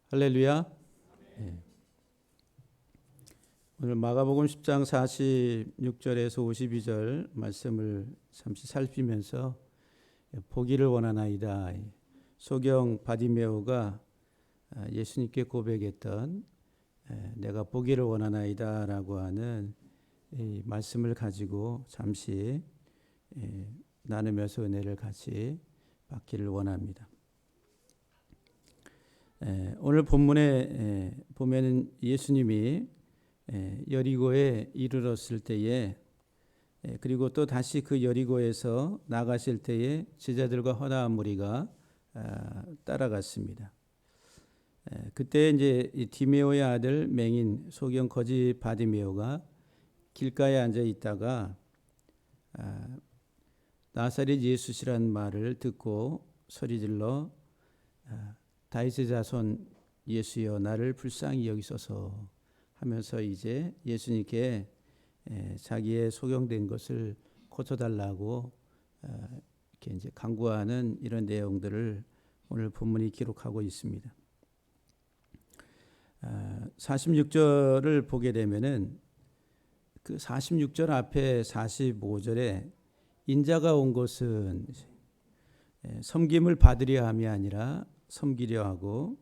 할렐루야. 네. 오늘 마가복음 10장 46절에서 52절 말씀을 잠시 살피면서 보기를 원하나이다. 소경 바디메오가 예수님께 고백했던 내가 보기를 원하나이다 라고 하는 이 말씀을 가지고 잠시 나누면서 은혜를 같이 받기를 원합니다. 오늘 본문에 보면 예수님이 여리고에 이르렀을 때에 그리고 또 다시 그 여리고에서 나가실 때에 제자들과 허다한 무리가 따라갔습니다. 그때 이제 디메오의 아들 맹인 소경 거지 바디메오가 길가에 앉아 있다가 나사렛 예수시란 말을 듣고 소리질러 다윗의 자손 예수여 나를 불쌍히 여기소서 하면서 이제 예수님께 자기의 소경된 것을 고쳐달라고 이렇게 이제 간구하는 이런 내용들을 오늘 본문이 기록하고 있습니다. 46절을 보게 되면은 그 46절 앞에 45절에 인자가 온 것은 섬김을 받으려 함이 아니라 섬기려 하고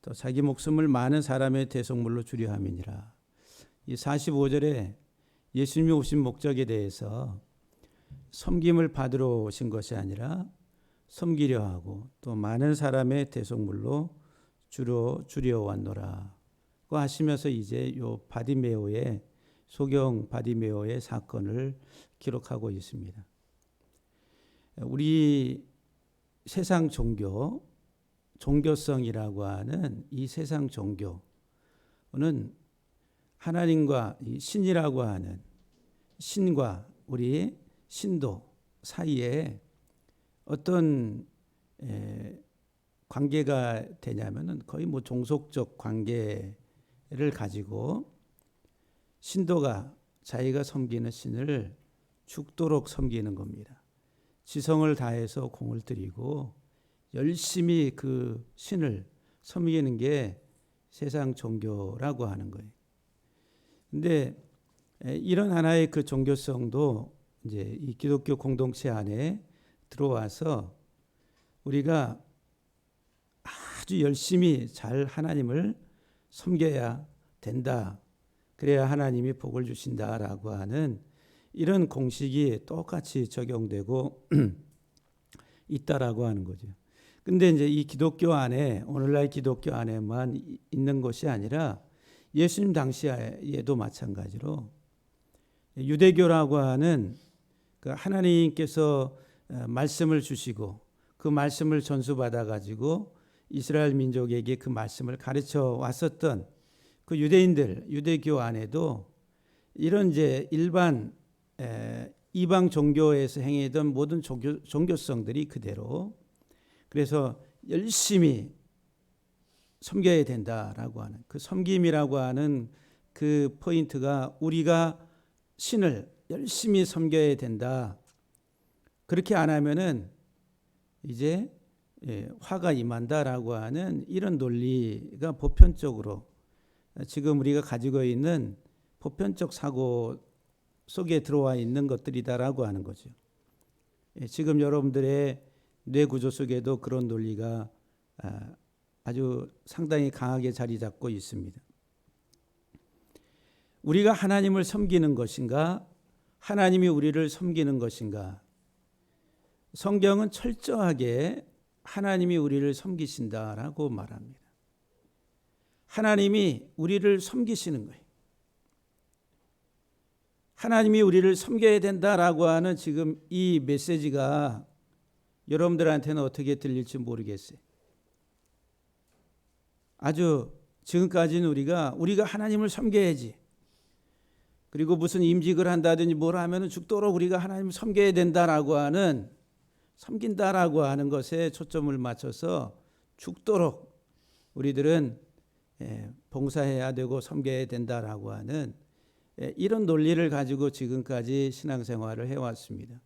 또 자기 목숨을 많은 사람의 대속물로 주려 함이니라. 이 45절에 예수님이 오신 목적에 대해서 섬김을 받으러 오신 것이 아니라 섬기려 하고 또 많은 사람의 대속물로 주려 왔노라고 하시면서 이제 요 바디메오의 소경 바디메오의 사건을 기록하고 있습니다. 우리 세상 종교성이라고 하는 이 세상 종교는 하나님과 이 신이라고 하는 신과 우리 신도 사이에 어떤 관계가 되냐면은 거의 뭐 종속적 관계를 가지고 신도가 자기가 섬기는 신을 죽도록 섬기는 겁니다. 지성을 다해서 공을 들이고 열심히 그 신을 섬기는 게 세상 종교라고 하는 거예요. 근데 이런 하나의 그 종교성도 이제 이 기독교 공동체 안에 들어와서 우리가 아주 열심히 잘 하나님을 섬겨야 된다. 그래야 하나님이 복을 주신다라고 하는 이런 공식이 똑같이 적용되고 있다라고 하는 거죠. 근데 이제 이 기독교 안에 오늘날 기독교 안에만 있는 것이 아니라 예수님 당시에도 마찬가지로 유대교라고 하는 그 하나님께서 말씀을 주시고 그 말씀을 전수받아 가지고 이스라엘 민족에게 그 말씀을 가르쳐 왔었던 그 유대인들 유대교 안에도 이런 이제 일반 이방 종교에서 행했던 모든 종교성들이 그대로 그래서 열심히 섬겨야 된다라고 하는 그 섬김이라고 하는 그 포인트가 우리가 신을 열심히 섬겨야 된다. 그렇게 안 하면은 이제 화가 임한다라고 하는 이런 논리가 보편적으로 지금 우리가 가지고 있는 보편적 사고 속에 들어와 있는 것들이다라고 하는 거죠. 지금 여러분들의 뇌 구조 속에도 그런 논리가 아주 상당히 강하게 자리 잡고 있습니다. 우리가 하나님을 섬기는 것인가? 하나님이 우리를 섬기는 것인가? 성경은 철저하게 하나님이 우리를 섬기신다라고 말합니다. 하나님이 우리를 섬기시는 거예요. 하나님이 우리를 섬겨야 된다라고 하는 지금 이 메시지가 여러분들한테는 어떻게 들릴지 모르겠어요. 아주 지금까지는 우리가 하나님을 섬겨야지. 그리고 무슨 임직을 한다든지 뭘 하면은 죽도록 우리가 하나님을 섬겨야 된다라고 하는 섬긴다라고 하는 것에 초점을 맞춰서 죽도록 우리들은 봉사해야 되고 섬겨야 된다라고 하는 이런 논리를 가지고 지금까지 신앙생활을 해왔습니다.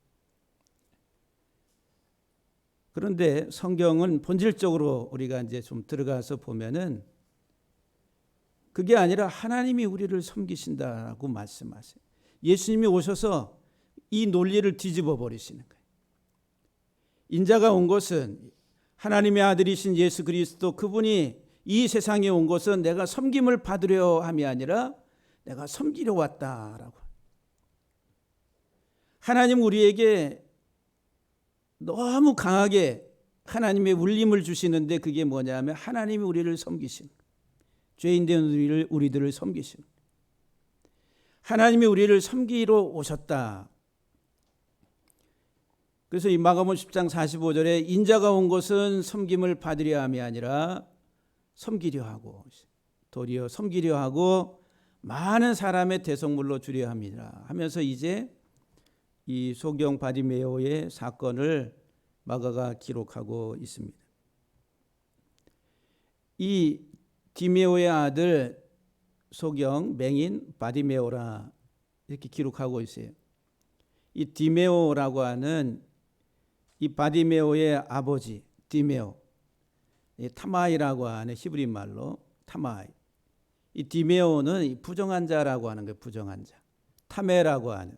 그런데 성경은 본질적으로 우리가 이제 좀 들어가서 보면은 그게 아니라 하나님이 우리를 섬기신다라고 말씀하세요. 예수님이 오셔서 이 논리를 뒤집어 버리시는 거예요. 인자가 온 것은 하나님의 아들이신 예수 그리스도, 그분이 이 세상에 온 것은 내가 섬김을 받으려 함이 아니라 내가 섬기려 왔다라고. 하나님 우리에게 너무 강하게 하나님의 울림을 주시는데 그게 뭐냐면 하나님이 우리를 섬기신, 죄인된 우리들을 섬기신, 하나님이 우리를 섬기러 오셨다. 그래서 이 마가복음 10장 45절에 인자가 온 것은 섬김을 받으려 함이 아니라 섬기려 하고 도리어 섬기려 하고 많은 사람의 대속물로 주려 함이라 하면서 이제 이 소경 바디메오의 사건을 마가가 기록하고 있습니다. 이 디메오의 아들 소경 맹인 바디메오라 이렇게 기록하고 있어요. 이 디메오라고 하는 이 바디메오의 아버지 디메오, 타마이라고 하는 히브리 말로 타마이. 이 디메오는 부정한 자라고 하는 거예요. 부정한 자. 타메라고 하는.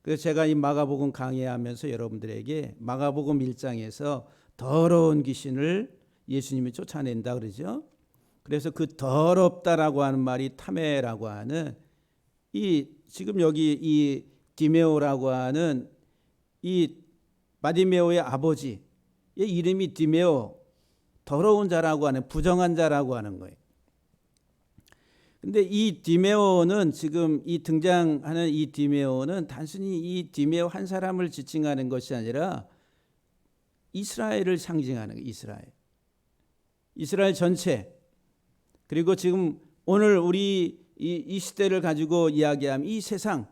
그래서 제가 이 마가복음 강의하면서 여러분들에게 마가복음 1장에서 더러운 귀신을 예수님이 쫓아낸다 그러죠. 그래서 그 더럽다라고 하는 말이 타메라고 하는, 이 지금 여기 이 디메오라고 하는 이 바디메오의 아버지의 이름이 디메오, 더러운 자라고 하는, 부정한 자라고 하는 거예요. 근데 이 디메오는 지금 이 등장하는 이 디메오는 단순히 이 디메오 한 사람을 지칭하는 것이 아니라 이스라엘을 상징하는 거예요. 이스라엘 전체. 그리고 지금 오늘 우리 이 시대를 가지고 이야기하면 이 세상,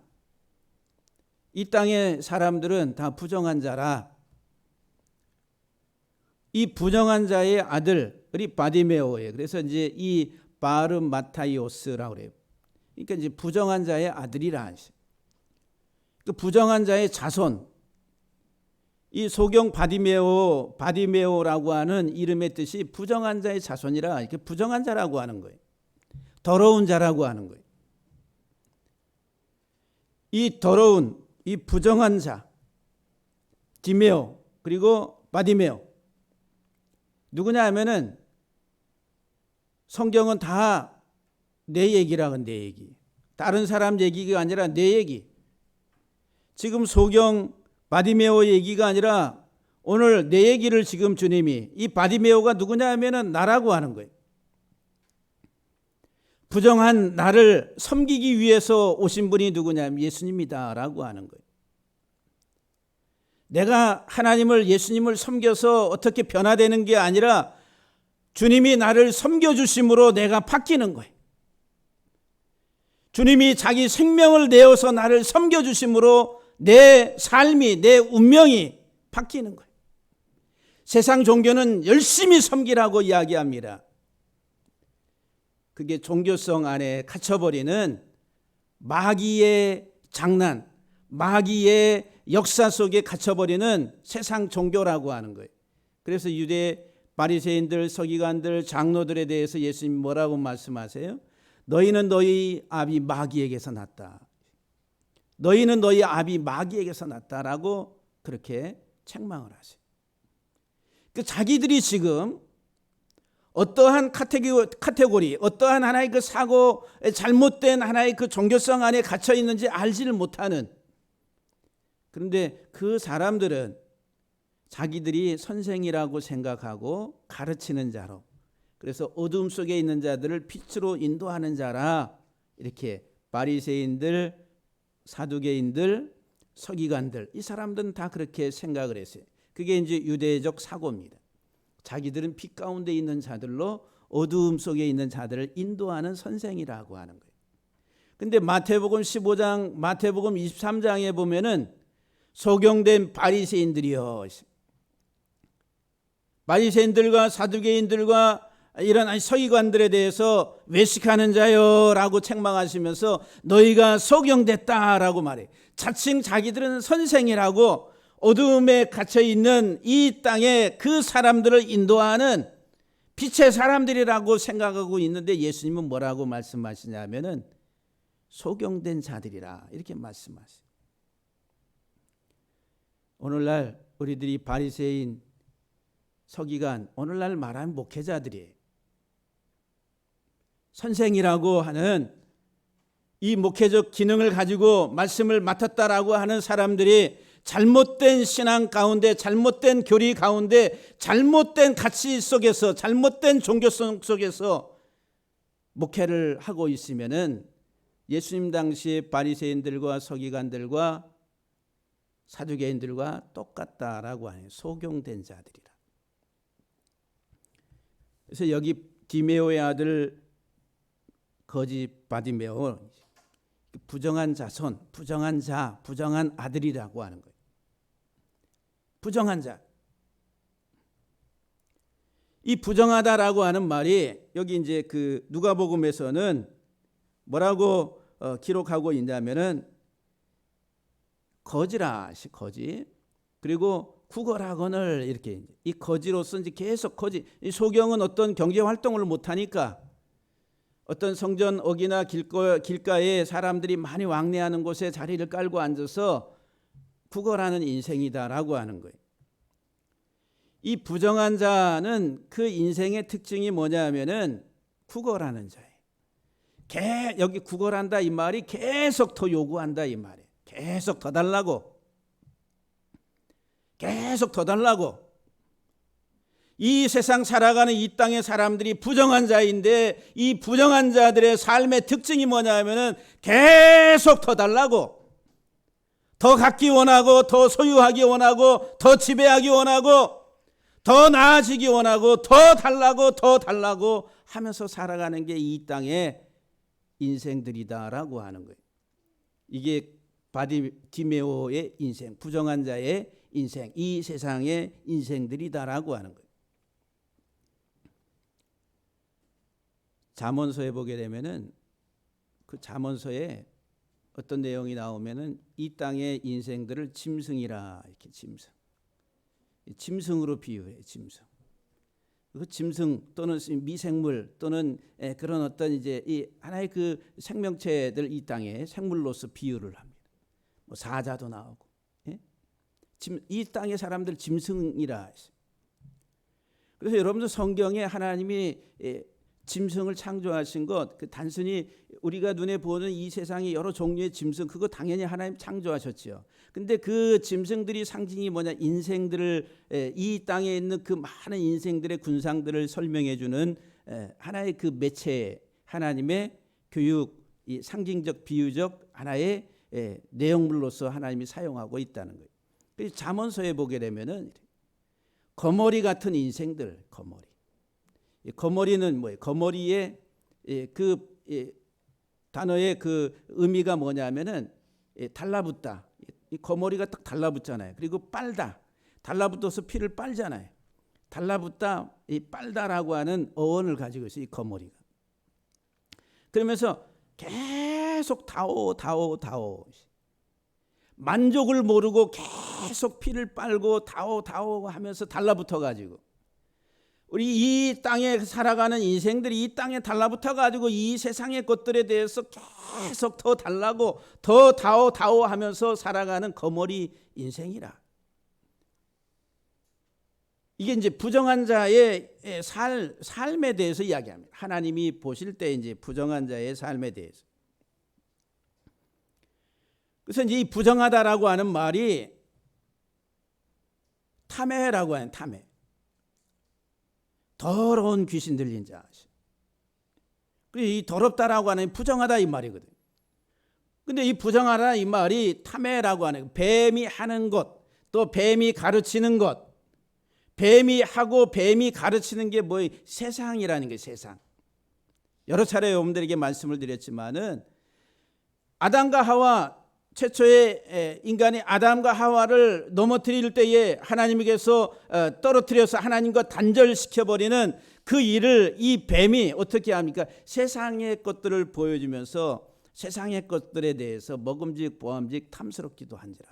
이 땅의 사람들은 다 부정한 자라. 이 부정한 자의 아들이 바디메오예요. 그래서 이제 이 바르마타이오스라고 그래요. 그러니까 이제 부정한 자의 아들이라. 그 부정한 자의 자손. 이 소경 바디메오라고 하는 이름의 뜻이 부정한 자의 자손이라, 이렇게 부정한 자라고 하는 거예요. 더러운 자라고 하는 거예요. 이 더러운, 이 부정한 자, 디메오, 그리고 바디메오. 누구냐 하면은 성경은 다 내 얘기라고, 내 얘기. 다른 사람 얘기가 아니라 내 얘기. 지금 소경 바디메오 얘기가 아니라 오늘 내 얘기를 지금 주님이, 이 바디메오가 누구냐 하면은 나라고 하는 거예요. 부정한 나를 섬기기 위해서 오신 분이 누구냐 하면 예수님이다라고 하는 거예요. 내가 하나님을, 예수님을 섬겨서 어떻게 변화되는 게 아니라 주님이 나를 섬겨주심으로 내가 바뀌는 거예요. 주님이 자기 생명을 내어서 나를 섬겨주심으로 내 삶이, 내 운명이 바뀌는 거예요. 세상 종교는 열심히 섬기라고 이야기합니다. 그게 종교성 안에 갇혀버리는 마귀의 장난, 마귀의 역사 속에 갇혀버리는 세상 종교라고 하는 거예요. 그래서 유대 바리새인들, 서기관들, 장로들에 대해서 예수님이 뭐라고 말씀하세요? 너희는 너희 아비 마귀에게서 났다. 너희는 너희 아비 마귀에게서 났다라고 그렇게 책망을 하세요. 그 자기들이 지금 어떠한 카테고리, 어떠한 하나의 그 사고, 잘못된 하나의 그 종교성 안에 갇혀 있는지 알지를 못하는, 그런데 그 사람들은 자기들이 선생이라고 생각하고 가르치는 자로, 그래서 어둠 속에 있는 자들을 빛으로 인도하는 자라, 이렇게 바리새인들, 사두개인들, 서기관들, 이 사람들은 다 그렇게 생각을 했어요. 그게 이제 유대적 사고입니다. 자기들은 빛 가운데 있는 자들로 어두움 속에 있는 자들을 인도하는 선생이라고 하는 거예요. 근데 마태복음 15장, 마태복음 23장에 보면은 소경된 바리새인들이요, 바리새인들과 사두개인들과 이런 서기관들에 대해서 외식하는 자요라고 책망하시면서 너희가 소경됐다라고 말해. 자칭 자기들은 선생이라고 어둠에 갇혀 있는 이 땅에 그 사람들을 인도하는 빛의 사람들이라고 생각하고 있는데 예수님은 뭐라고 말씀하시냐면은 소경된 자들이라 이렇게 말씀하세요. 오늘날 우리들이 바리새인, 서기관, 오늘날 말하는 목회자들이 선생이라고 하는 이 목회적 기능을 가지고 말씀을 맡았다라고 하는 사람들이 잘못된 신앙 가운데, 잘못된 교리 가운데, 잘못된 가치 속에서, 잘못된 종교성 속에서 목회를 하고 있으면은 예수님 당시의 바리새인들과 서기관들과 사두개인들과 똑같다라고 하는 소경된 자들이라. 그래서 여기 디메오의 아들 거지 바디메오, 부정한 자손, 부정한 자, 부정한 아들이라고 하는 거예요. 부정한 자. 이 부정하다라고 하는 말이 여기 이제 그 누가복음에서는 뭐라고 기록하고 있냐면은 거지라, 거지. 그리고 구걸하거늘 이렇게 이 거지로서 이제 계속 거지. 이 소경은 어떤 경제 활동을 못 하니까 어떤 성전 어기나 길가에 사람들이 많이 왕래하는 곳에 자리를 깔고 앉아서 구걸하는 인생이다라고 하는 거예요. 이 부정한 자는 그 인생의 특징이 뭐냐면은 구걸하는 자예요. 여기 구걸한다 이 말이 계속 더 요구한다 이 말이에요. 계속 더 달라고. 계속 더 달라고. 이 세상 살아가는 이 땅의 사람들이 부정한 자인데 이 부정한 자들의 삶의 특징이 뭐냐면은 계속 더 달라고, 더 갖기 원하고, 더 소유하기 원하고, 더 지배하기 원하고, 더 나아지기 원하고, 더 달라고 하면서 살아가는 게 이 땅의 인생들이다라고 하는 거예요. 이게 바디메오의 인생, 부정한 자의 인생, 이 세상의 인생들이다라고 하는 거예요. 잠언서에 보게 되면은 그 잠언서에 어떤 내용이 나오면은 이 땅의 인생들을 짐승이라, 이렇게 짐승으로 비유해. 짐승. 그 짐승 또는 미생물 또는 그런 어떤 이제 이 하나의 그 생명체들 이 땅에 생물로서 비유를 합니다. 뭐 사자도 나오고, 예? 이 땅의 사람들 짐승이라. 그래서 여러분들 성경에 하나님이 짐승을 창조하신 것, 그 단순히 우리가 눈에 보는 이 세상의 여러 종류의 짐승, 그거 당연히 하나님 창조하셨죠. 근데 그 짐승들이 상징이 뭐냐? 인생들을, 이 땅에 있는 그 많은 인생들의 군상들을 설명해 주는 하나의 그 매체, 하나님의 교육, 이 상징적 비유적 하나의 내용물로서 하나님이 사용하고 있다는 거예요. 그래서 잠언서에 보게 되면은 거머리 같은 인생들, 거머리. 거머리는 뭐예요? 거머리의 그 단어의 그 의미가 뭐냐면은 달라붙다. 이 거머리가 딱 달라붙잖아요. 그리고 빨다. 달라붙어서 피를 빨잖아요. 달라붙다, 이 빨다라고 하는 어원을 가지고 있어요. 이 거머리가. 그러면서 계속 다오. 만족을 모르고 계속 피를 빨고 다오 하면서 달라붙어 가지고 우리 이 땅에 살아가는 인생들이 이 땅에 달라붙어 가지고 이 세상의 것들에 대해서 계속 더 달라고, 더 다오 하면서 살아가는 거머리 인생이라. 이게 이제 부정한 자의 삶에 대해서 이야기합니다. 하나님이 보실 때 이제 부정한 자의 삶에 대해서. 그래서 이제 이 부정하다라고 하는 말이 탐해라고 하는 탐해. 더러운 귀신 들린 자. 그리고 이 더럽다라고 하는 부정하다 이 말이거든. 근데 이 부정하다 이 말이 탐해라고 하는, 뱀이 하는 것, 또 뱀이 가르치는 것. 뱀이 하고 뱀이 가르치는 게 뭐예요? 세상이라는 거예요. 세상. 여러 차례 여러분들에게 말씀을 드렸지만은 아담과 하와, 최초의 인간이 아담과 하와를 넘어뜨릴 때에 하나님께서 떨어뜨려서 하나님과 단절시켜버리는 그 일을 이 뱀이 어떻게 합니까? 세상의 것들을 보여주면서 세상의 것들에 대해서 먹음직 보암직 탐스럽기도 한지라.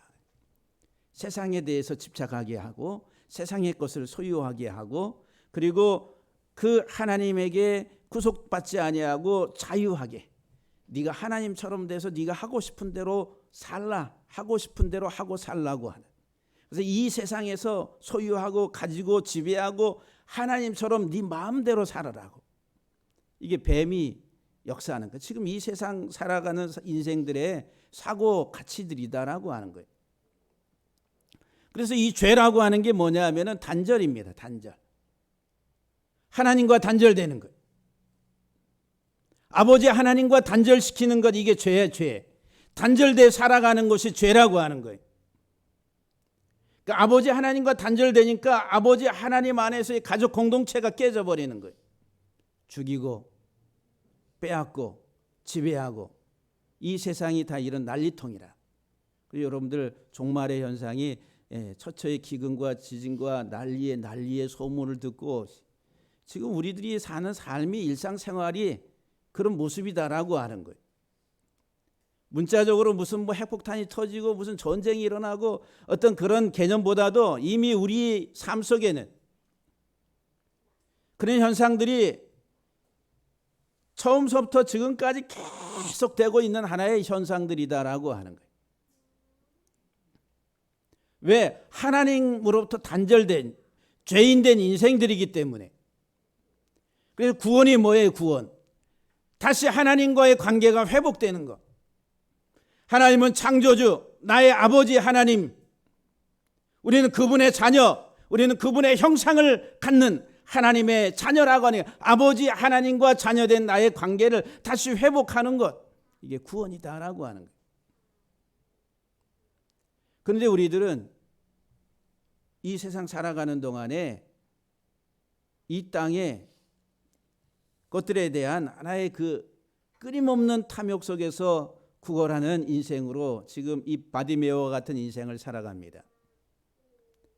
세상에 대해서 집착하게 하고 세상의 것을 소유하게 하고 그리고 그 하나님에게 구속받지 아니하고 자유하게 네가 하나님처럼 돼서 네가 하고 싶은 대로 살라, 하고 싶은 대로 하고 살라고 하는. 그래서 이 세상에서 소유하고 가지고 지배하고 하나님처럼 네 마음대로 살아라고. 이게 뱀이 역사하는 거. 지금 이 세상 살아가는 인생들의 사고 가치들이다라고 하는 거예요. 그래서 이 죄라고 하는 게 뭐냐 하면은 단절입니다. 단절. 하나님과 단절되는 거예요. 아버지 하나님과 단절시키는 것, 이게 죄야, 죄. 단절돼 살아가는 것이 죄라고 하는 거예요. 그러니까 아버지 하나님과 단절되니까 아버지 하나님 안에서의 가족 공동체가 깨져버리는 거예요. 죽이고 빼앗고 지배하고 이 세상이 다 이런 난리통이라. 그리고 여러분들 종말의 현상이 처처의 기근과 지진과 난리의 소문을 듣고 지금 우리들이 사는 삶이 일상생활이 그런 모습이다라고 하는 거예요. 문자적으로 무슨 뭐 핵폭탄이 터지고 무슨 전쟁이 일어나고 어떤 그런 개념보다도 이미 우리 삶 속에는 그런 현상들이 처음서부터 지금까지 계속되고 있는 하나의 현상들이다라고 하는 거예요. 왜? 하나님으로부터 단절된 죄인된 인생들이기 때문에. 그래서 구원이 뭐예요? 구원. 다시 하나님과의 관계가 회복되는 것. 하나님은 창조주, 나의 아버지 하나님. 우리는 그분의 자녀, 우리는 그분의 형상을 갖는 하나님의 자녀라고 하니 아버지 하나님과 자녀된 나의 관계를 다시 회복하는 것. 이게 구원이다라고 하는 거예요. 그런데 우리들은 이 세상 살아가는 동안에 이 땅의 것들에 대한 하나의 그 끊임없는 탐욕 속에서 구걸하는 인생으로 지금 이 바디메오와 같은 인생을 살아갑니다.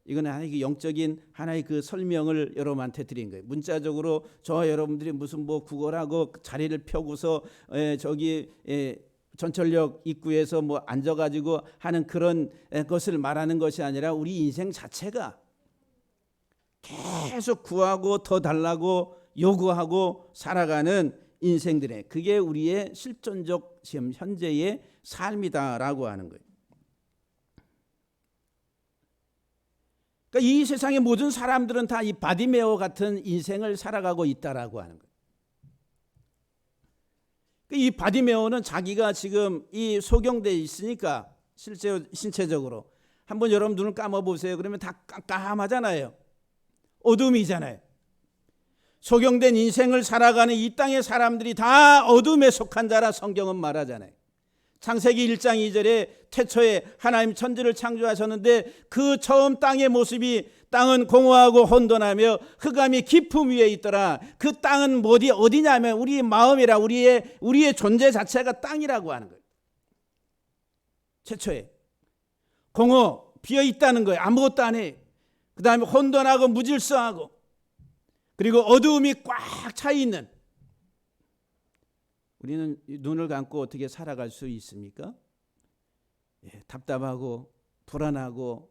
이거는 하나의 영적인 하나의 그 설명을 여러분한테 드린 거예요. 문자적으로 저와 여러분들이 무슨 뭐 구걸하고 자리를 펴고서 저기 전철역 입구에서 뭐 앉아가지고 하는 그런 것을 말하는 것이 아니라 우리 인생 자체가 계속 구하고 더 달라고 요구하고 살아가는 인생들의, 그게 우리의 실존적 지금 현재의 삶이다라고 하는 거예요. 그러니까 이 세상의 모든 사람들은 다 이 바디메오 같은 인생을 살아가고 있다라고 하는 거예요. 이 바디메오는 자기가 지금 이 소경돼 있으니까 실제로 신체적으로 한번 여러분 눈을 감아 보세요. 그러면 다 깜깜하잖아요. 어둠이잖아요. 소경된 인생을 살아가는 이 땅의 사람들이 다 어둠에 속한 자라 성경은 말하잖아요. 창세기 1장 2절에 태초에 하나님 천지를 창조하셨는데 그 처음 땅의 모습이 땅은 공허하고 혼돈하며 흑암이 깊음 위에 있더라. 그 땅은 어디냐면 우리의 마음이라, 우리의 존재 자체가 땅이라고 하는 거예요. 최초에 공허 비어 있다는 거예요. 아무것도 안 해. 그 다음에 혼돈하고 무질서하고 그리고 어두움이 꽉 차 있는, 우리는 눈을 감고 어떻게 살아갈 수 있습니까? 답답하고 불안하고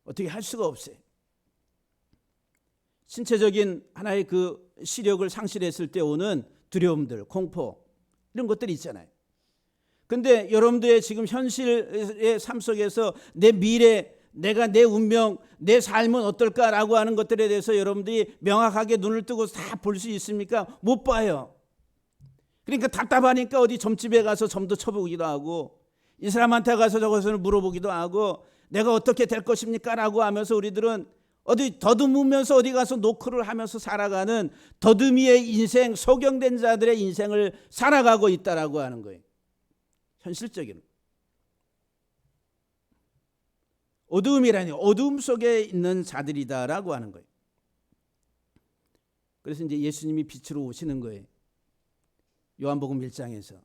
어떻게 할 수가 없어요. 신체적인 하나의 그 시력을 상실했을 때 오는 두려움들, 공포, 이런 것들이 있잖아요. 그런데 여러분들의 지금 현실의 삶 속에서 내 미래, 내가 내 운명, 내 삶은 어떨까라고 하는 것들에 대해서 여러분들이 명확하게 눈을 뜨고 다 볼 수 있습니까? 못 봐요. 그러니까 답답하니까 어디 점집에 가서 점도 쳐보기도 하고 이 사람한테 가서 저것을 물어보기도 하고 내가 어떻게 될 것입니까? 라고 하면서 우리들은 어디 더듬으면서 어디 가서 노크를 하면서 살아가는 더듬이의 인생, 소경된 자들의 인생을 살아가고 있다라고 하는 거예요. 현실적인. 어두움이라니 어두움 속에 있는 자들이다라고 하는 거예요. 그래서 이제 예수님이 빛으로 오시는 거예요. 요한복음 1장에서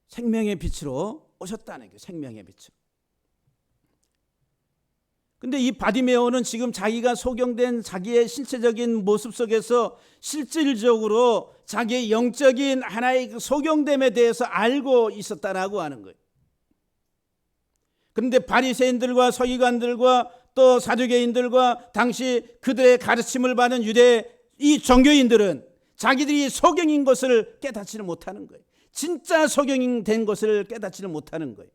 생명의 빛으로 오셨다는 거예요. 생명의 빛으로. 근데 이 바디메오는 지금 자기가 소경된 자기의 신체적인 모습 속에서 실질적으로 자기의 영적인 하나의 소경됨에 대해서 알고 있었다라고 하는 거예요. 그런데 바리새인들과 서기관들과 또 사두개인들과 당시 그들의 가르침을 받은 유대 이 종교인들은 자기들이 소경인 것을 깨닫지를 못하는 거예요. 진짜 소경인 된 것을 깨닫지를 못하는 거예요.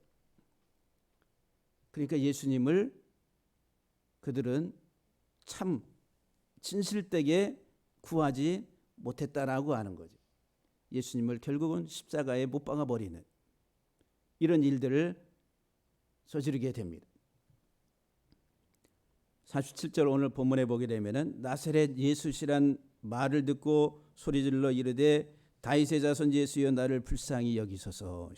그러니까 예수님을 그들은 참 진실되게 구하지 못했다라고 하는 거죠. 예수님을 결국은 십자가에 못 박아 버리는 이런 일들을 저지르게 됩니다. 47절 오늘 본문에 보게 되면은 나사렛 예수시란 말을 듣고 소리질러 이르되 다윗의 자손 예수여 나를 불쌍히 여기소서.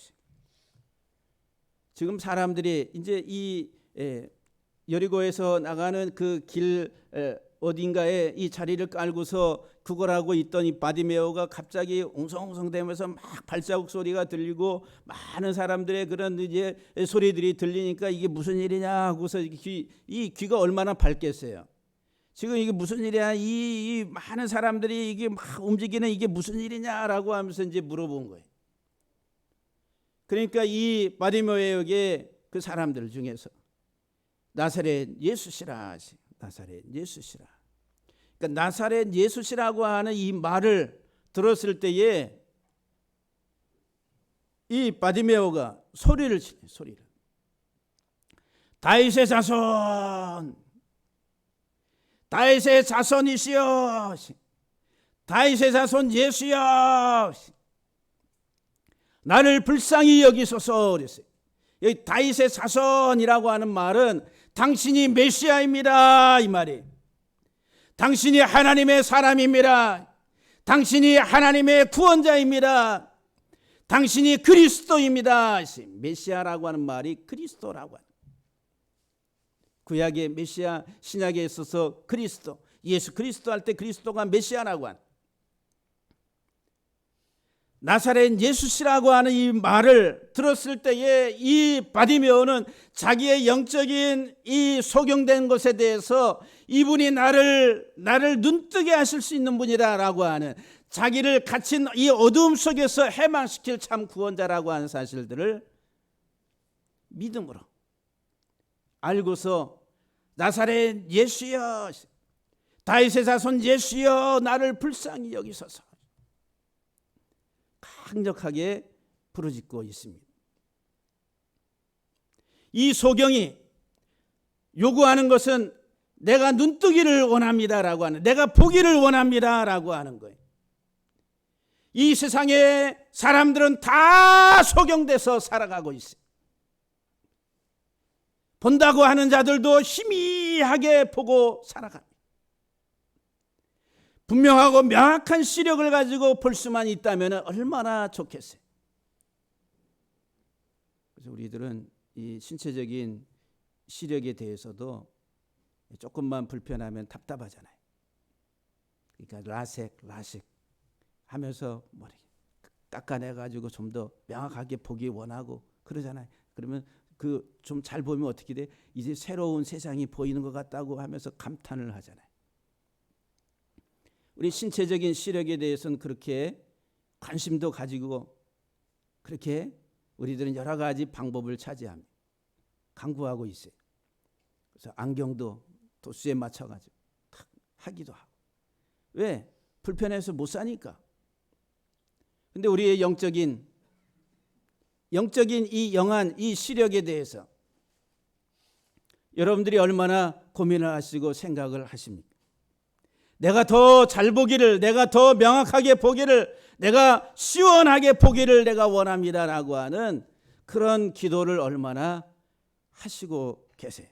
지금 사람들이 이제 이 여리고에서 나가는 그 길 어딘가에 이 자리를 깔고서 구걸하고 있던 이 바디메오가 갑자기 웅성웅성대면서 막 발자국 소리가 들리고 많은 사람들의 그런 이제 소리들이 들리니까 이게 무슨 일이냐 하고서 이 귀가 얼마나 밝겠어요. 지금 이게 무슨 일이야? 이 많은 사람들이 이게 막 움직이는 이게 무슨 일이냐라고 하면서 이제 물어본 거예요. 그러니까 이 바디메오에게 그 사람들 중에서 나사렛 예수시라, 나사렛 예수시라. 그러니까 나사렛 예수시라고 하는 이 말을 들었을 때에 이 바디메오가 소리를 치네, 소리를. 다윗의 자손, 다윗의 자손이시여, 다윗의 자손 예수여, 나를 불쌍히 여기소서 그랬어요. 여기 다윗의 자손이라고 하는 말은 당신이 메시아입니다 이 말이에요. 당신이 하나님의 사람입니다. 당신이 하나님의 구원자입니다. 당신이 그리스도입니다. 메시아라고 하는 말이 그리스도라고 하는 구약의 메시아, 신약에 있어서 그리스도, 예수 그리스도 할 때 그리스도가 메시아라고 하는 나사렛 예수시라고 하는 이 말을 들었을 때에 이 바디메오는 자기의 영적인 이 소경된 것에 대해서 이분이 나를 눈뜨게 하실 수 있는 분이다라고 하는 자기를 갇힌 이 어두움 속에서 해방시킬 참 구원자라고 하는 사실들을 믿음으로 알고서 나사렛 예수여, 다윗의 자손 예수여, 나를 불쌍히 여기소서 강력하게 부르짖고 있습니다. 이 소경이 요구하는 것은 내가 눈뜨기를 원합니다라고 하는, 내가 보기를 원합니다라고 하는 거예요. 이 세상에 사람들은 다 소경돼서 살아가고 있어요. 본다고 하는 자들도 희미하게 보고 살아갑니다. 분명하고 명확한 시력을 가지고 볼 수만 있다면 얼마나 좋겠어요. 그래서 우리들은 이 신체적인 시력에 대해서도 조금만 불편하면 답답하잖아요. 그러니까 라섹 하면서 머리 깎아내가지고 좀 더 명확하게 보기 원하고 그러잖아요. 그러면 그 좀 잘 보면 어떻게 돼? 이제 새로운 세상이 보이는 것 같다고 하면서 감탄을 하잖아요. 우리 신체적인 시력에 대해서는 그렇게 관심도 가지고 그렇게 우리들은 여러 가지 방법을 차지합니다. 강구하고 있어요. 그래서 안경도 도수에 맞춰가지고 하기도 하고. 왜? 불편해서 못 사니까. 근데 우리의 영적인 이 영한 이 시력에 대해서 여러분들이 얼마나 고민을 하시고 생각을 하십니까? 내가 더 잘 보기를, 내가 더 명확하게 보기를, 내가 시원하게 보기를 내가 원합니다라고 하는 그런 기도를 얼마나 하시고 계세요.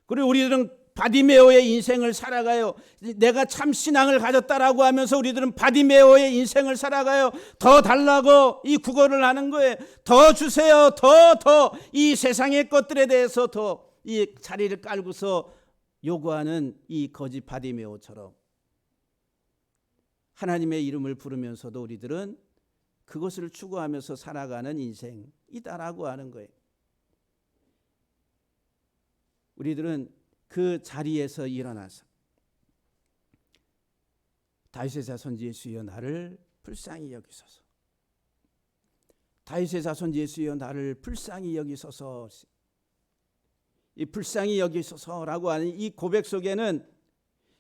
그리고 우리들은 바디메오의 인생을 살아가요. 내가 참 신앙을 가졌다라고 하면서 우리들은 바디메오의 인생을 살아가요. 더 달라고 이 구걸을 하는 거예요. 더 주세요. 더 이 세상의 것들에 대해서 더 이 자리를 깔고서 요구하는 이 거짓 바디메오처럼 하나님의 이름을 부르면서도 우리들은 그것을 추구하면서 살아가는 인생이다라고 하는 거예요. 우리들은 그 자리에서 일어나서 다윗의 자손 예수여 나를 불쌍히 여기소서. 다윗의 자손 예수여 나를 불쌍히 여기소서. 이 불쌍히 여기소서라고 하는 이 고백 속에는,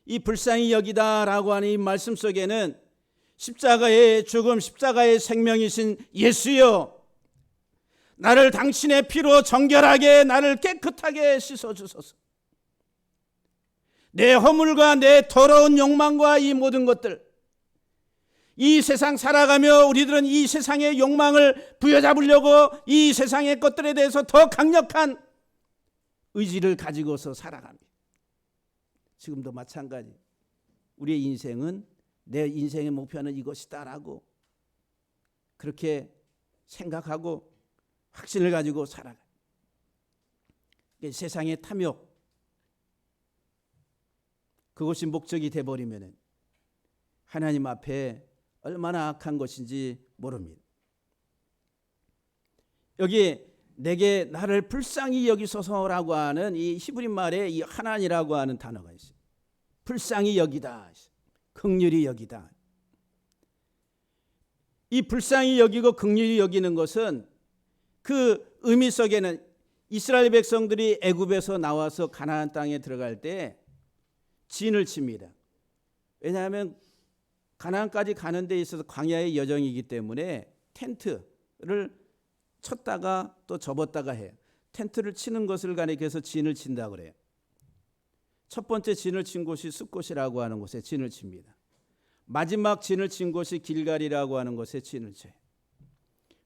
이 불쌍히 여기다라고 하는 이 말씀 속에는 십자가의 죽음, 십자가의 생명이신 예수여 나를 당신의 피로 정결하게, 나를 깨끗하게 씻어주소서. 내 허물과 내 더러운 욕망과 이 모든 것들, 이 세상 살아가며 우리들은 이 세상의 욕망을 부여잡으려고 이 세상의 것들에 대해서 더 강력한 의지를 가지고서 살아갑니다. 지금도 마찬가지. 우리의 인생은, 내 인생의 목표는 이것이다라고 그렇게 생각하고 확신을 가지고 살아가요. 세상의 탐욕, 그것이 목적이 돼버리면 하나님 앞에 얼마나 악한 것인지 모릅니다. 여기 내게 나를 불쌍히 여기소서라고 하는 이 히브리 말에 이 하나니라고 하는 단어가 있어요. 불쌍히 여기다, 긍휼히 여기다. 이 불쌍히 여기고 긍휼히 여기는 것은 그 의미 속에는 이스라엘 백성들이 애굽에서 나와서 가나안 땅에 들어갈 때 진을 칩니다. 왜냐하면 가나안까지 가는 데 있어서 광야의 여정이기 때문에 텐트를 쳤다가 또 접었다가 해요. 텐트를 치는 것을 가리켜서 진을 친다고 그래요. 첫 번째 진을 친 곳이 숫곳이라고 하는 곳에 진을 칩니다. 마지막 진을 친 곳이 길갈이라고 하는 곳에 진을 쳐요.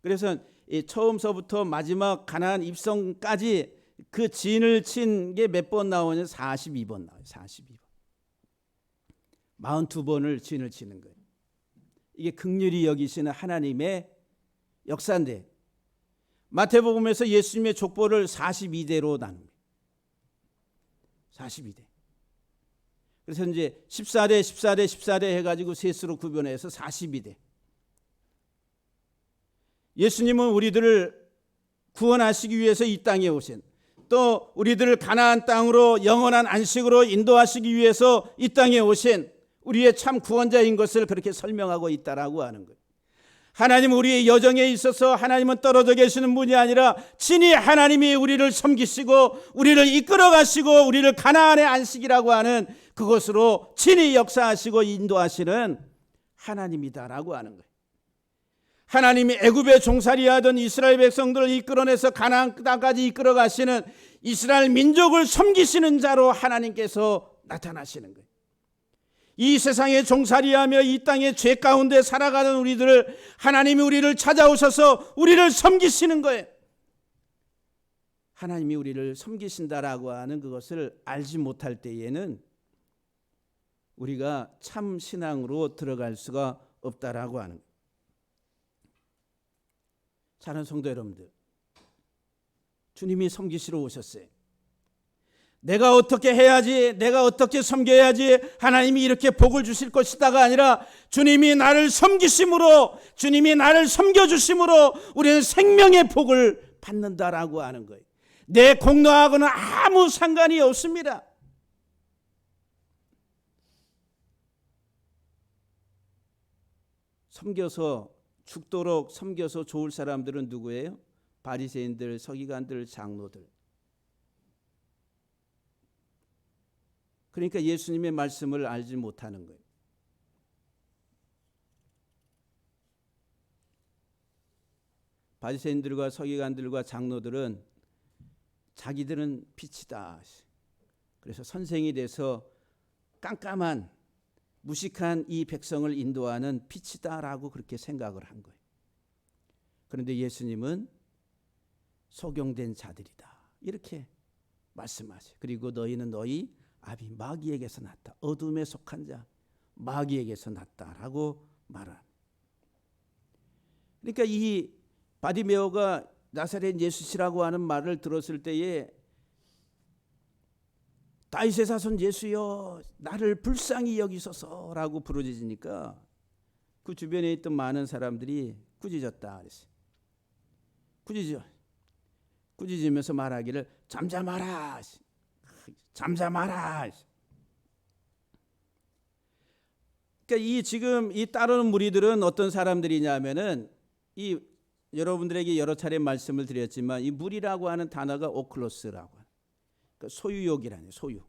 그래서 이 처음서부터 마지막 가나안 입성까지 그 진을 친 게 몇 번 나오냐면 42번 나와요. 42번. 42번을 진을 치는 거예요. 이게 긍휼히 여기시는 하나님의 역사인데, 마태복음에서 예수님의 족보를 42대로 나눕니다. 42대. 그래서 이제 14대, 14대, 14대 해가지고 셋으로 구분해서 42대. 예수님은 우리들을 구원하시기 위해서 이 땅에 오신, 또 우리들을 가나안 땅으로 영원한 안식으로 인도하시기 위해서 이 땅에 오신 우리의 참 구원자인 것을 그렇게 설명하고 있다라고 하는 거예요. 하나님은 우리의 여정에 있어서 하나님은 떨어져 계시는 분이 아니라 친히 하나님이 우리를 섬기시고 우리를 이끌어 가시고 우리를 가나안의 안식이라고 하는 그곳으로 친히 역사하시고 인도하시는 하나님이다라고 하는 거예요. 하나님이 애굽에 종살이하던 이스라엘 백성들을 이끌어내서 가나안 땅까지 이끌어 가시는 이스라엘 민족을 섬기시는 자로 하나님께서 나타나시는 거예요. 이 세상에 종살이하며 이 땅의 죄 가운데 살아가는 우리들을 하나님이 우리를 찾아오셔서 우리를 섬기시는 거예요. 하나님이 우리를 섬기신다라고 하는 그것을 알지 못할 때에는 우리가 참 신앙으로 들어갈 수가 없다라고 하는 거예요. 사랑하는 성도 여러분들, 주님이 섬기시러 오셨어요. 내가 어떻게 해야지, 내가 어떻게 섬겨야지 하나님이 이렇게 복을 주실 것이다가 아니라 주님이 나를 섬기심으로, 주님이 나를 섬겨주심으로 우리는 생명의 복을 받는다라고 하는 거예요. 내 공로하고는 아무 상관이 없습니다. 섬겨서 죽도록 섬겨서 좋을 사람들은 누구예요? 바리새인들, 서기관들, 장로들. 그러니까 예수님의 말씀을 알지 못하는 거예요. 바리새인들과 서기관들과 장로들은 자기들은 빛이다. 그래서 선생이 돼서 깜깜한 무식한 이 백성을 인도하는 빛이다라고 그렇게 생각을 한 거예요. 그런데 예수님은 소경된 자들이다 이렇게 말씀하세요. 그리고 너희는 너희 아비 마귀에게서 났다. 어둠에 속한 자 마귀에게서 났다라고 말합니다. 그러니까 이 바디메오가 나사렛 예수시라고 하는 말을 들었을 때에 다윗의 자손 예수여 나를 불쌍히 여기소서라고 부르짖으니까 그 주변에 있던 많은 사람들이 꾸짖었다 그랬어요. 꾸짖으면서 말하기를 잠잠하라. 잠잠하라. 그러니까 이 지금 이 따르는 무리들은 어떤 사람들이냐면은 이 여러분들에게 여러 차례 말씀을 드렸지만 이 물이라고 하는 단어가 오클로스라고 하는, 그러니까 소유욕이라는, 소유.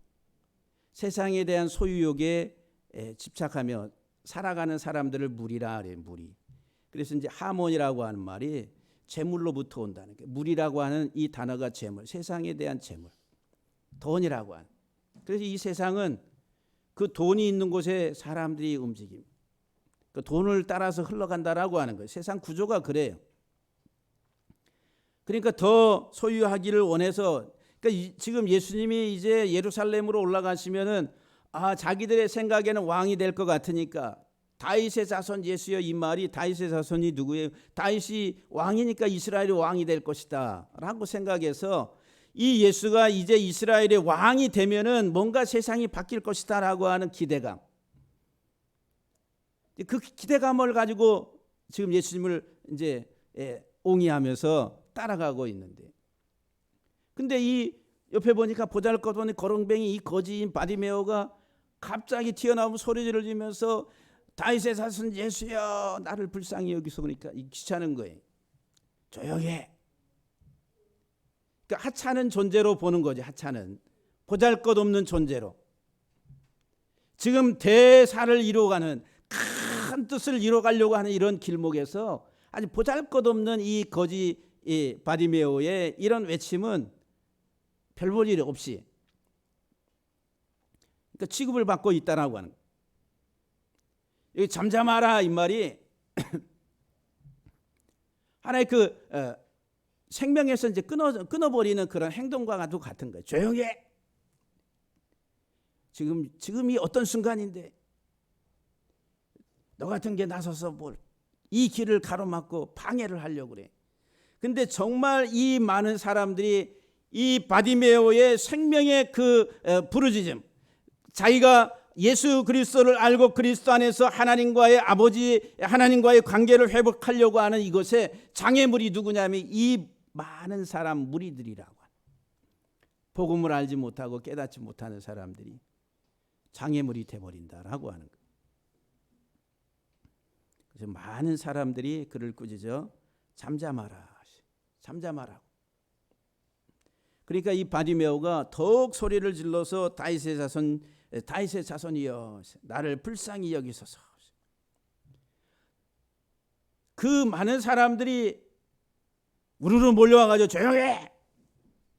세상에 대한 소유욕에 집착하며 살아가는 사람들을 물이라 그래요. 물이. 그래서 이제 하몬이라고 하는 말이 재물로부터 온다는 게, 물이라고 하는 이 단어가 재물, 세상에 대한 재물, 돈이라고 하는. 그래서 이 세상은 그 돈이 있는 곳에 사람들이 움직임, 그 돈을 따라서 흘러간다라고 하는 거예요. 세상 구조가 그래요. 그러니까 더 소유하기를 원해서, 그러니까 지금 예수님이 이제 예루살렘으로 올라가시면은 자기들의 생각에는 왕이 될 것 같으니까 다윗의 자손 예수여, 이 말이 다윗의 자손이 누구예요? 다윗이 왕이니까 이스라엘이 왕이 될 것이다 라고 생각해서 이 예수가 이제 이스라엘의 왕이 되면은 뭔가 세상이 바뀔 것이다 라고 하는 기대감, 그 기대감을 가지고 지금 예수님을 이제 옹이하면서 따라가고 있는데, 근데 이 옆에 보니까 보잘것없는 거렁뱅이 이 거지인 바디메오가 갑자기 튀어나오면 소리를 지면서 다윗의 자손 예수여 나를 불쌍히 여기소. 그러니까 귀찮은 거예요. 조용해. 그러니까 하찮은 존재로 보는 거지. 하찮은, 보잘것없는 존재로. 지금 대사를 이루어가는, 큰 뜻을 이루어가려고 하는 이런 길목에서 아주 보잘것없는 이 거지 바디메오의 이런 외침은 별 볼 일 없이, 그러니까 취급을 받고 있다라고 하는 거예요. 여기 잠잠하라 이 말이 하나의 그 생명에서 이제 끊어버리는 그런 행동과도 같은 거예요. 조용해. 지금이 어떤 순간인데 너 같은 게 나서서 뭘 이 길을 가로막고 방해를 하려고 그래. 근데 정말 이 많은 사람들이 이 바디메오의 생명의 그 부르짖음, 자기가 예수 그리스도를 알고 그리스도 안에서 하나님과의 아버지 하나님과의 관계를 회복하려고 하는 이것에 장애물이 누구냐면 이 많은 사람 무리들이라고 하는, 복음을 알지 못하고 깨닫지 못하는 사람들이 장애물이 돼버린다라고 하는 거예요. 그래서 많은 사람들이 그를 꾸짖어 잠잠하라, 잠잠하라고. 그러니까 이 바디메오가 더욱 소리를 질러서 다윗의 자손이여 나를 불쌍히 여기소서. 그 많은 사람들이 우르르 몰려와가지고 조용해,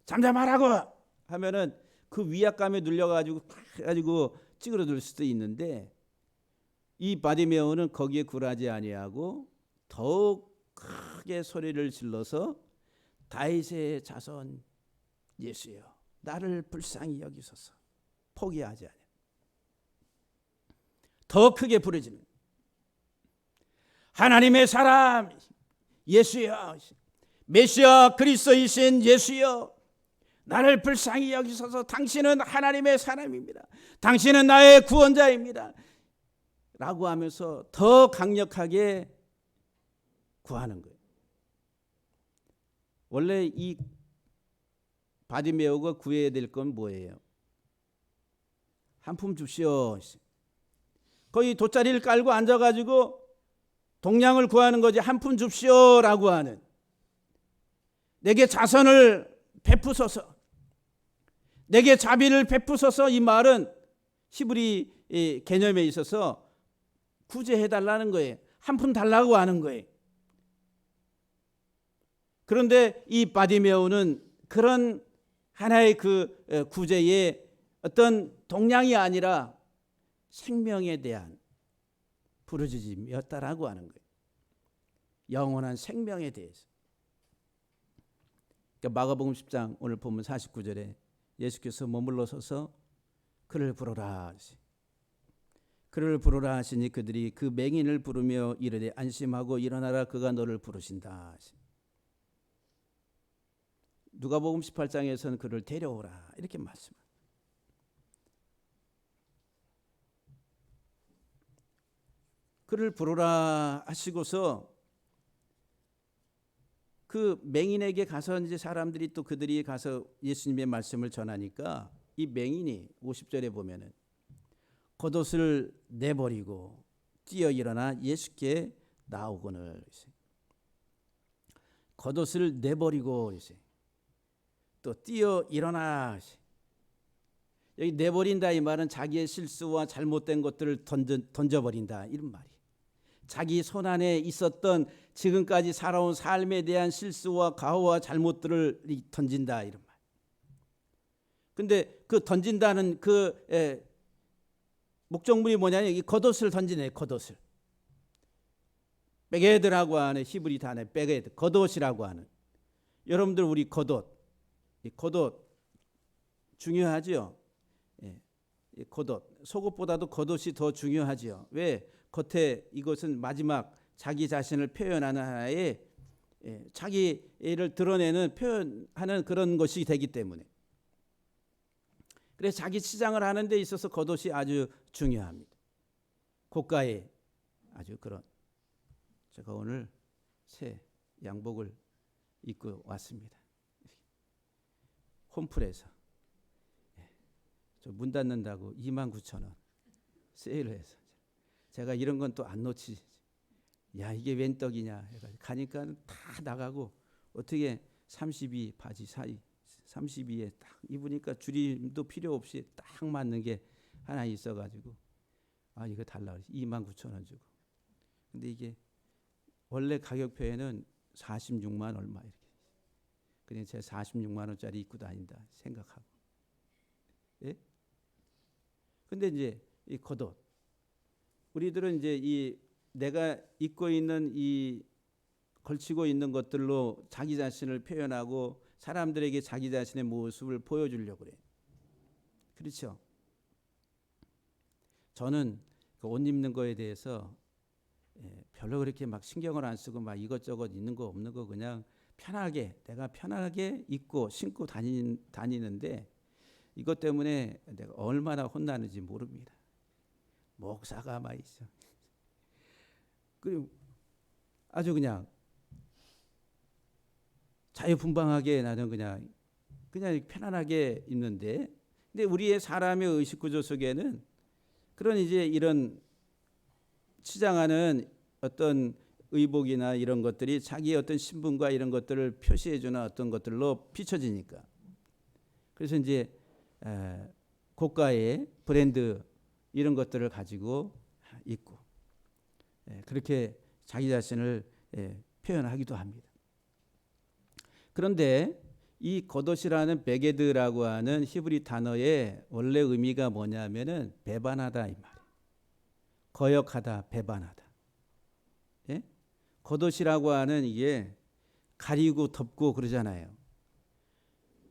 잠잠하라고 하면은 그 위압감에 눌려가지고 찌그러들 수도 있는데, 이 바디메오는 거기에 굴하지 아니하고 더욱 크게 소리를 질러서 다윗의 자손 예수여 나를 불쌍히 여기소서. 포기하지 않아요. 더 크게 부르짖는, 하나님의 사람 예수여, 메시아 그리스도이신 예수여 나를 불쌍히 여기소서. 당신은 하나님의 사람입니다. 당신은 나의 구원자입니다 라고 하면서 더 강력하게 구하는 거예요. 원래 이 바디메오가 구해야 될 건 뭐예요? 한 푼 줍시오. 거기 돗자리를 깔고 앉아가지고 동량을 구하는 거지. 한 푼 줍시오라고 하는, 내게 자선을 베푸소서, 내게 자비를 베푸소서. 이 말은 히브리 개념에 있어서 구제해달라는 거예요. 한 푼 달라고 하는 거예요. 그런데 이 바디메오는 그런 하나의 그 구제의 어떤 동량이 아니라 생명에 대한 부르짖음이었다라고 하는 거예요. 영원한 생명에 대해서. 그러니까 마가복음 10장 오늘 보면 49절에 예수께서 머물러 서서 그를 부르라, 그를 부르라 하시니 그들이 그 맹인을 부르며 이르되 안심하고 일어나라, 그가 너를 부르신다. 누가복음 18장에서는 그를 데려오라 이렇게 말씀합니다. 그를 부르라 하시고서 그 맹인에게 가서 이제 사람들이 또 그들이 가서 예수님의 말씀을 전하니까 이 맹인이 50절에 보면은 겉옷을 내버리고 뛰어 일어나 예수께 나오거늘. 겉옷을 내버리고 또 뛰어 일어나. 여기 내버린다 이 말은 자기의 실수와 잘못된 것들을 던져버린다 이런 말이에요. 자기 손 안에 있었던 지금까지 살아온 삶에 대한 실수와 가오와 잘못들을 던진다 이런 말. 근데 그 던진다는 그 목적물이 뭐냐면 이 겉옷을 던지네. 겉옷을. 베게드라고 하는 히브리 단어 베게드, 겉옷이라고 하는. 여러분들 우리 겉옷, 이 겉옷 중요하죠. 이 겉옷, 속옷보다도 겉옷이 더 중요하죠. 왜? 겉에 이것은 마지막 자기 자신을 표현하는 하나의 자기를 드러내는 표현하는 그런 것이 되기 때문에. 그래서 자기 치장을 하는 데 있어서 겉옷이 아주 중요합니다. 고가의 아주 그런. 제가 오늘 새 양복을 입고 왔습니다. 홈플에서 문 닫는다고 29,000원 세일을 해서 제가 이런 건 또 안 놓치. 야 이게 웬 떡이냐 해가지고 가니까 다 나가고 어떻게 32 바지 사이 32에 딱 입으니까 줄임도 필요 없이 딱 맞는 게 하나 있어가지고 아 이거 달라 29,000원 주고. 근데 이게 원래 가격표에는 46만 얼마 이렇게. 그냥 제가 46만 원짜리 입고 다닌다 생각하고. 예? 근데 이제 이 겉옷 우리들은 이제 이 내가 입고 있는 이 걸치고 있는 것들로 자기 자신을 표현하고 사람들에게 자기 자신의 모습을 보여주려고 그래요. 그렇죠? 저는 그 옷 입는 거에 대해서 별로 그렇게 막 신경을 안 쓰고 막 이것저것 있는 거 없는 거 그냥 편하게 내가 편하게 입고 신고 다니는데 이것 때문에 내가 얼마나 혼나는지 모릅니다. 목사가 막 있어. 그리고 아주 그냥 자유분방하게 나는 그냥 편안하게 입는데, 근데 우리의 사람의 의식 구조 속에는 그런 이제 이런 치장하는 어떤 의복이나 이런 것들이 자기의 어떤 신분과 이런 것들을 표시해주는 어떤 것들로 비춰지니까. 그래서 이제 고가의 브랜드 이런 것들을 가지고 입고 그렇게 자기 자신을 표현하기도 합니다. 그런데 이 겉옷이라는 베게드라고 하는 히브리 단어의 원래 의미가 뭐냐면은 배반하다 이 말이에요. 거역하다, 배반하다. 예? 겉옷이라고 하는 이게 가리고 덮고 그러잖아요.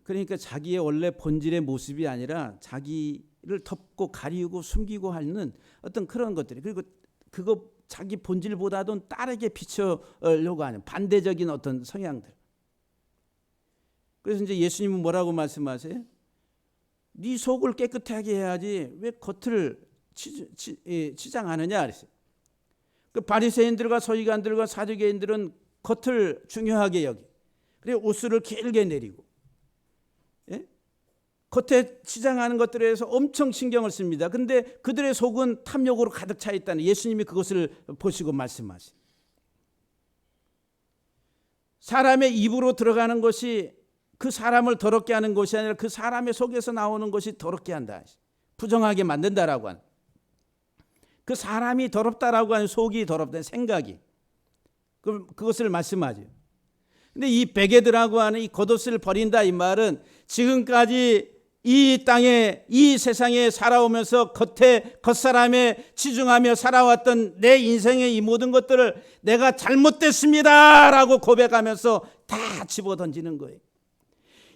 그러니까 자기의 원래 본질의 모습이 아니라 자기를 덮고 가리우고 숨기고 하는 어떤 그런 것들이, 그리고 그거 자기 본질보다도 다르게 비춰려고 하는 반대적인 어떤 성향들. 그래서 이제 예수님은 뭐라고 말씀하세요? 네 속을 깨끗하게 해야지 왜 겉을 치장하느냐 그랬어요. 그 바리새인들과 서기관들과 사두개인들은 겉을 중요하게 여기. 그리고 옷을 길게 내리고, 예? 겉에 치장하는 것들에 대해서 엄청 신경을 씁니다. 그런데 그들의 속은 탐욕으로 가득 차 있다는, 예수님이 그것을 보시고 말씀하신. 사람의 입으로 들어가는 것이 그 사람을 더럽게 하는 것이 아니라 그 사람의 속에서 나오는 것이 더럽게 한다. 부정하게 만든다라고 하는. 그 사람이 더럽다라고 하는, 속이 더럽다는 생각이. 그것을 말씀하죠. 근데 이 베게드라고 하는 이 겉옷을 버린다 이 말은 지금까지 이 땅에, 이 세상에 살아오면서 겉사람에 치중하며 살아왔던 내 인생의 이 모든 것들을 내가 잘못됐습니다 라고 고백하면서 다 집어던지는 거예요.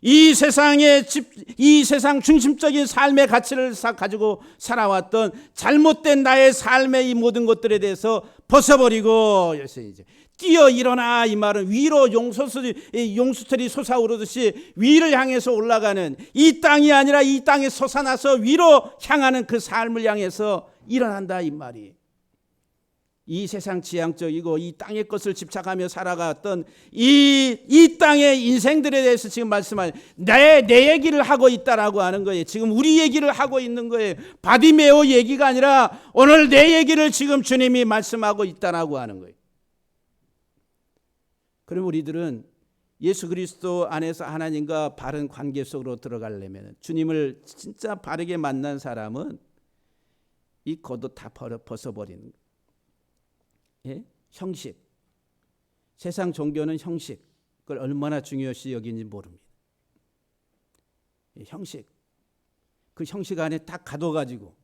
이 세상 중심적인 삶의 가치를 가지고 살아왔던 잘못된 나의 삶의 이 모든 것들에 대해서 벗어버리고, 이제 뛰어 일어나 이 말은 위로 용수틀이 솟아오르듯이 위를 향해서 올라가는, 이 땅이 아니라 이 땅에 솟아나서 위로 향하는 그 삶을 향해서 일어난다 이 말이. 이 세상 지향적이고 이 땅의 것을 집착하며 살아갔던 이 땅의 인생들에 대해서 지금 말씀하는 내 얘기를 하고 있다라고 하는 거예요. 지금 우리 얘기를 하고 있는 거예요. 바디메오 얘기가 아니라 오늘 내 얘기를 지금 주님이 말씀하고 있다라고 하는 거예요. 그럼 우리들은 예수 그리스도 안에서 하나님과 바른 관계 속으로 들어가려면, 주님을 진짜 바르게 만난 사람은 이 겉옷 다 벗어버리는 거예요. 예? 형식. 세상 종교는 형식, 그걸 얼마나 중요시 여기는지 모릅니다. 형식. 그 형식 안에 딱 가둬가지고,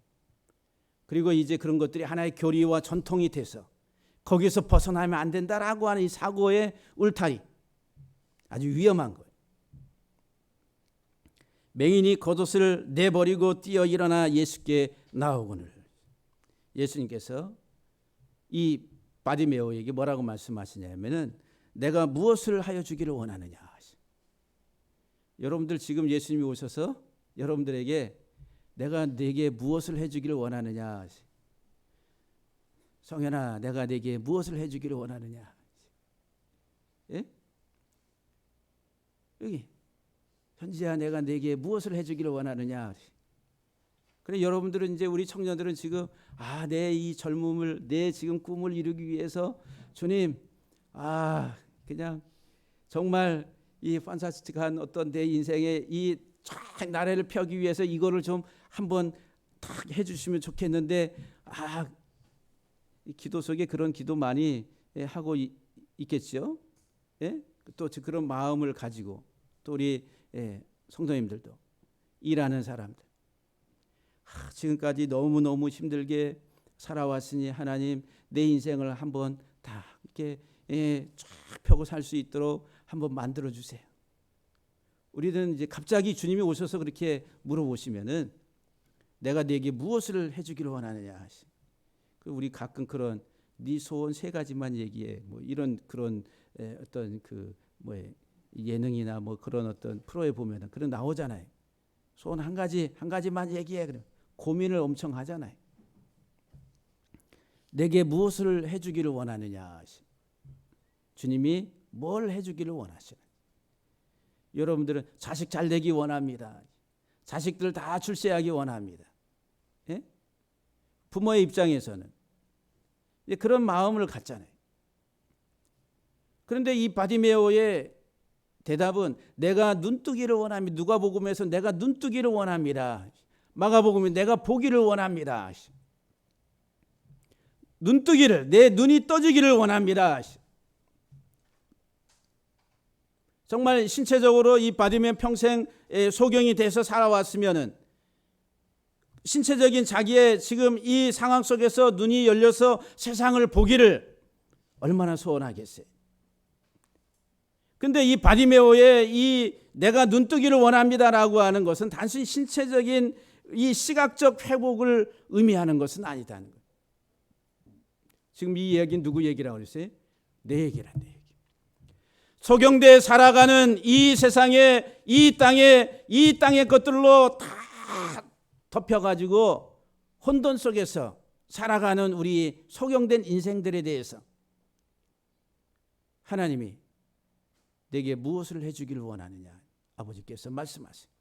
그리고 이제 그런 것들이 하나의 교리와 전통이 돼서 거기서 벗어나면 안 된다라고 하는 이 사고의 울타리, 아주 위험한 거예요. 맹인이 겉옷을 내버리고 뛰어 일어나 예수께 나오거늘. 예수님께서 이 바디메오에게 뭐라고 말씀하시냐면은 내가 무엇을 하여 주기를 원하느냐. 여러분들 지금 예수님이 오셔서 여러분들에게 내가 네게 무엇을 해주기를 원하느냐. 성현아, 내가 네게 무엇을 해주기를 원하느냐. 예? 여기 현지야, 내가 네게 무엇을 해주기를 원하느냐. 그래, 여러분들은 이제 우리 청년들은 지금 내 이 젊음을, 내 지금 꿈을 이루기 위해서 주님, 그냥 정말 이 판타스틱한 어떤 내 인생의 이 쫙 나래를 펴기 위해서 이거를 좀 한번 탁 해주시면 좋겠는데, 이 기도 속에 그런 기도 많이 하고 있겠죠. 예? 또 그런 마음을 가지고 또 우리 성도님들도 일하는 사람들, 지금까지 너무너무 힘들게 살아왔으니 하나님 내 인생을 한번 다 이렇게 쫙 펴고 살 수 있도록 한번 만들어 주세요. 우리는 이제 갑자기 주님이 오셔서 그렇게 물어보시면은 내가 네게 무엇을 해주기를 원하느냐. 우리 가끔 그런 네 소원 3가지만 얘기해. 뭐 이런 그런 어떤 예능이나 뭐 그런 어떤 프로에 보면은 그런 나오잖아요. 소원 한 가지만 얘기해. 그래. 고민을 엄청 하잖아요. 내게 무엇을 해주기를 원하느냐. 주님이 뭘 해주기를 원하시는? 여러분들은 자식 잘 되기 원합니다. 자식들 다 출세하기 원합니다. 예? 부모의 입장에서는 그런 마음을 갖잖아요. 그런데 이 바디메오의 대답은 내가 눈뜨기를 원합니다. 누가복음에서 내가 눈뜨기를 원합니다. 마가복음은 내가 보기를 원합니다. 눈뜨기를, 내 눈이 떠지기를 원합니다. 정말 신체적으로 이 바디메오 평생 소경이 돼서 살아왔으면은 신체적인 자기의 지금 이 상황 속에서 눈이 열려서 세상을 보기를 얼마나 소원하겠어요. 근데 이 바디메오의 이 내가 눈뜨기를 원합니다라고 하는 것은 단순히 신체적인 이 시각적 회복을 의미하는 것은 아니다는 거예요. 지금 이 얘기는 누구 얘기라고 그랬어요? 내 얘기란 내 얘기. 소경대에 살아가는 이 세상에 이 땅의 것들로 다 덮여가지고 혼돈 속에서 살아가는 우리 소경된 인생들에 대해서 하나님이 내게 무엇을 해주기를 원하느냐 아버지께서 말씀하세요.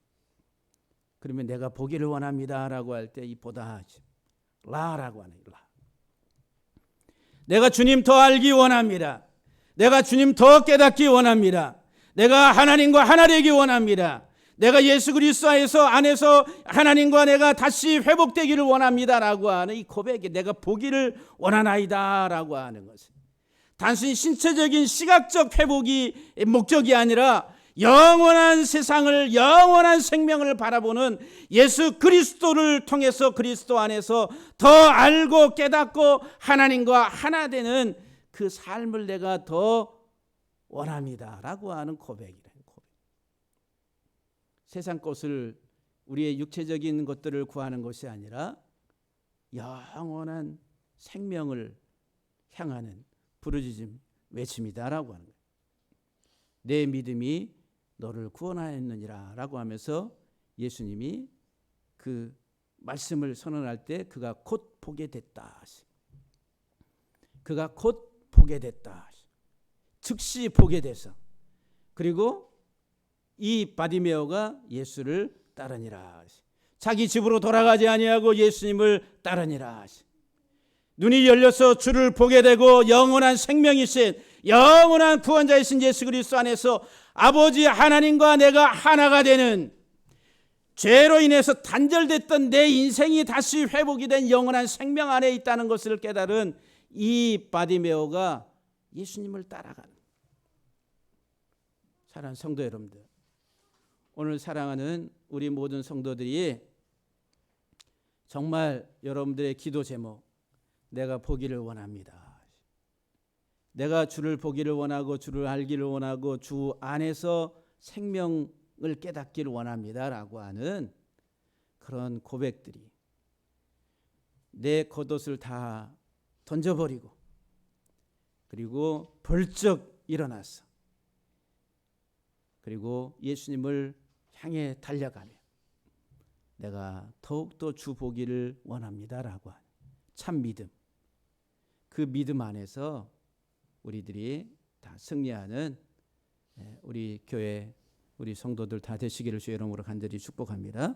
그러면 내가 보기를 원합니다라고 할 때 이 보다 하지 라라고 하는 라. 내가 주님 더 알기 원합니다. 내가 주님 더 깨닫기 원합니다. 내가 하나님과 하나 되기 원합니다. 내가 예수 그리스도 안에서 하나님과 내가 다시 회복되기를 원합니다라고 하는 이 고백에 내가 보기를 원하나이다라고 하는 것은 단순히 신체적인 시각적 회복이 목적이 아니라 영원한 세상을, 영원한 생명을 바라보는 예수 그리스도를 통해서 그리스도 안에서 더 알고 깨닫고 하나님과 하나 되는 그 삶을 내가 더 원합니다라고 하는 고백이라는 고백. 세상 것을, 우리의 육체적인 것들을 구하는 것이 아니라 영원한 생명을 향하는 부르짖음 외침이다라고 하는 거예요. 내 믿음이 너를 구원하였느니라 라고 하면서 예수님이 그 말씀을 선언할 때 그가 곧 보게 됐다. 그가 곧 보게 됐다. 즉시 보게 돼서, 그리고 이 바디메오가 예수를 따르니라. 자기 집으로 돌아가지 아니하고 예수님을 따르니라. 눈이 열려서 주를 보게 되고 영원한 생명이신 영원한 구원자이신 예수 그리스도 안에서 아버지 하나님과 내가 하나가 되는, 죄로 인해서 단절됐던 내 인생이 다시 회복이 된 영원한 생명 안에 있다는 것을 깨달은 이 바디메오가 예수님을 따라가는, 사랑하는 성도 여러분들, 오늘 사랑하는 우리 모든 성도들이 정말 여러분들의 기도 제목, 내가 보기를 원합니다. 내가 주를 보기를 원하고 주를 알기를 원하고 주 안에서 생명을 깨닫기를 원합니다 라고 하는 그런 고백들이, 내 겉옷을 다 던져버리고 그리고 벌쩍 일어나서 그리고 예수님을 향해 달려가며 내가 더욱더 주 보기를 원합니다 라고 하는 참 믿음, 그 믿음 안에서 우리들이 다 승리하는 우리 교회, 우리 성도들 다 되시기를 주의 이름으로 간절히 축복합니다.